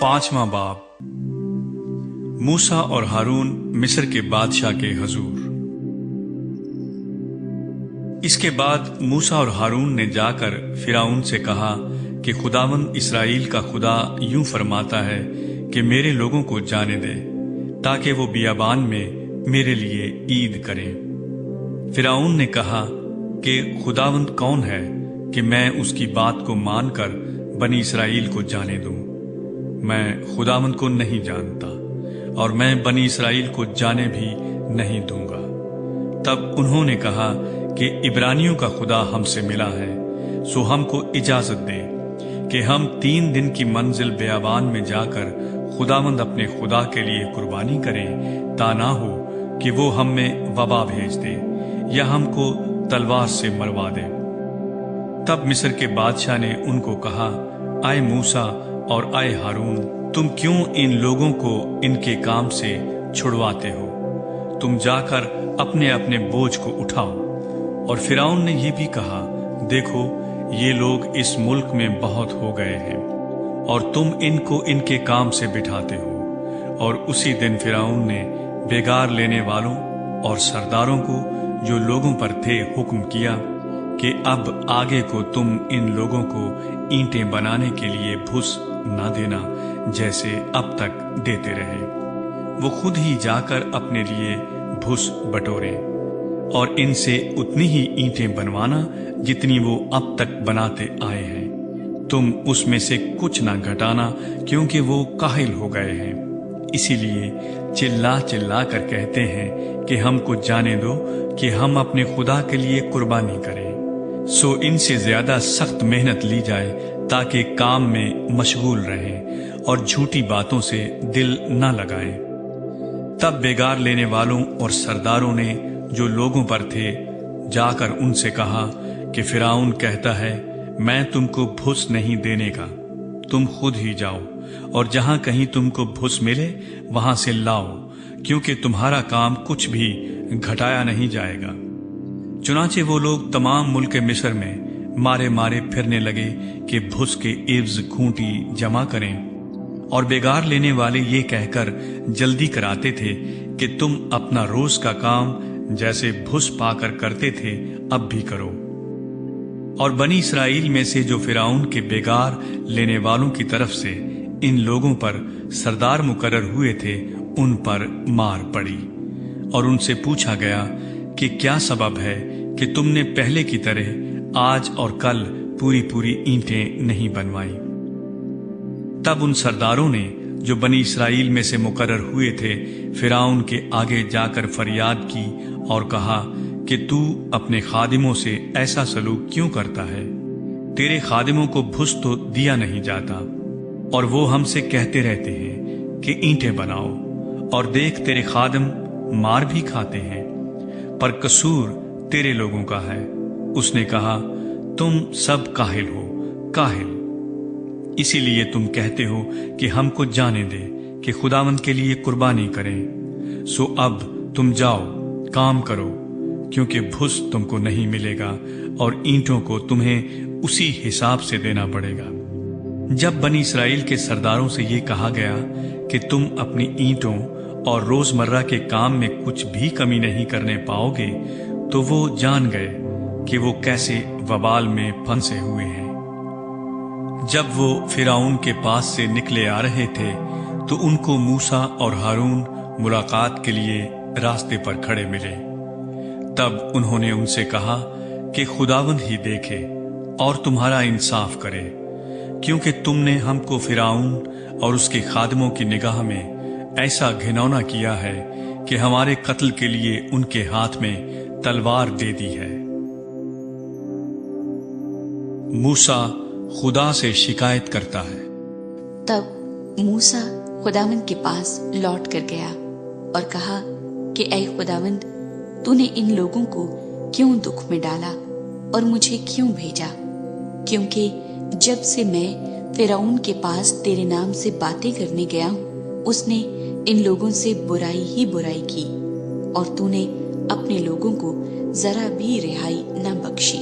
5वां बाब। मूसा और हारून मिस्र के बादशाह के हजूर। इसके बाद मूसा और हारून ने जाकर फिरौन से कहा कि खुदावंद इस्राएल का खुदा यूं फरमाता है कि मेरे लोगों को जाने दे, ताकि वो बियाबान में मेरे लिए ईद करें। फिरौन ने कहा कि खुदावंद कौन है कि मैं उसकी बात को मानकर बनी इस्राएल को जाने दूं। मैं खुदावंद को नहीं जानता और मैं बनी इस्राएल को जाने भी नहीं दूंगा। तब उन्होंने कहा कि इब्रानियों का खुदा हमसे मिला है, सो हमको इजाजत दे कि हम 3 दिन की मंजिल बियाबान में जाकर खुदावंद अपने खुदा के लिए कुर्बानी करें, ता ना हो कि वो हम में वबा भेज दे या हमको तलवार से मरवा दे। तब मिस्र के बादशाह ने उनको कहा, आए मूसा और आए हारून, तुम क्यों इन लोगों को इनके काम से छुड़वाते हो? तुम जाकर अपने अपने बोझ को उठाओ। और फिरौन ने ये भी कहा, देखो ये लोग इस मुल्क में बहुत हो गए हैं और तुम इनको इनके काम से बिठाते हो। और उसी दिन फिरौन ने बेगार लेने वालों और सरदारों को जो लोगों पर थे हुक्म किया कि अब आगे को तुम इन लोगों को ईंटें बनाने के लिए भूस ना देना, जैसे अब तक देते रहे। वो खुद ही जाकर अपने लिए भूस बटोरें और इनसे उतनी ही ईंटें बनवाना जितनी वो अब तक बनाते आए हैं। तुम उसमें से कुछ ना घटाना, क्योंकि वो काहिल हो गए हैं। इसीलिए चिल्ला चिल्ला कर कहते हैं कि हमको जाने दो कि हम अपने खुदा के लिए कुर्बानी करें। सो इनसे ज्यादा सख्त मेहनत ली जाए, ताकि काम में मशगूल रहें और झूठी बातों से दिल न लगाएं। तब बेगार लेने वालों और सरदारों ने जो लोगों पर थे जाकर उनसे कहा कि फिरौन कहता है, मैं तुमको भूस नहीं देने का, तुम खुद ही जाओ और जहां कहीं तुमको भूस मिले वहां से लाओ, क्योंकि तुम्हारा काम कुछ भी घटाया नहीं जाएगा। चुनाचे वो लोग तमाम मुल्क मिस्र में मारे मारे फिरने लगे कि भूस के एवज खूंटी जमा करें। और बेगार लेने वाले ये कहकर जल्दी कराते थे कि तुम अपना रोज का काम जैसे भूस पाकर करते थे अब भी करो। और बनी इस्राएल में से जो फिरौन के बेगार लेने वालों की तरफ से इन लोगों पर सरदार मुकर्रर हुए थे, उन पर मार पड़ी। और उनसे पूछा गया कि क्या सबब है कि तुमने पहले की तरह आज और कल पूरी पूरी ईंटें नहीं बनवाई। तब उन सरदारों ने जो बनी इस्राएल में से मुकर्रर हुए थे फिरौन के आगे जाकर फरियाद की और कहा कि तू अपने खादिमों से ऐसा सलूक क्यों करता है? तेरे खादिमों को भूस तो दिया नहीं जाता और वो हमसे कहते रहते हैं कि ईंटें बनाओ, और देख तेरे खादिम मार भी खाते हैं, पर कसूर तेरे लोगों का है। उसने कहा, तुम सब काहिल हो, काहिल। इसीलिए तुम कहते हो कि हमको जाने दे कि खुदावंद के लिए कुर्बानी करें। सो अब तुम जाओ, काम करो, क्योंकि भूस तुमको नहीं मिलेगा और ईंटों को तुम्हें उसी हिसाब से देना पड़ेगा। जब बनी इस्राएल के सरदारों से ये कहा गया कि तुम अपनी ईंटों और रोजमर्रा के काम में कुछ भी कमी नहीं करने पाओगे, तो वो जान गए कि वो कैसे वबाल में फंसे हुए हैं। जब वो फिरौन के पास से निकले आ रहे थे तो उनको मूसा और हारून मुलाकात के लिए रास्ते पर खड़े मिले। तब उन्होंने उनसे कहा कि खुदावंद ही देखे और तुम्हारा इंसाफ करे, क्योंकि तुमने हमको फिरौन और उसके खादिमों की निगाह में ऐसा घिनौना किया है कि हमारे कत्ल के लिए उनके हाथ में तलवार दे दी है। मूसा खुदा से शिकायत करता है। तब मूसा खुदावंद के पास लौट कर गया और कहा कि ऐ खुदावंद, तूने इन लोगों को क्यों दुख में डाला और मुझे क्यों भेजा? क्योंकि जब से मैं फिरौन के पास तेरे नाम से बातें करने गया हूँ, उसने इन लोगों से बुराई ही बुराई की और तूने अपने लोगों को जरा भी रिहाई न बख्शी।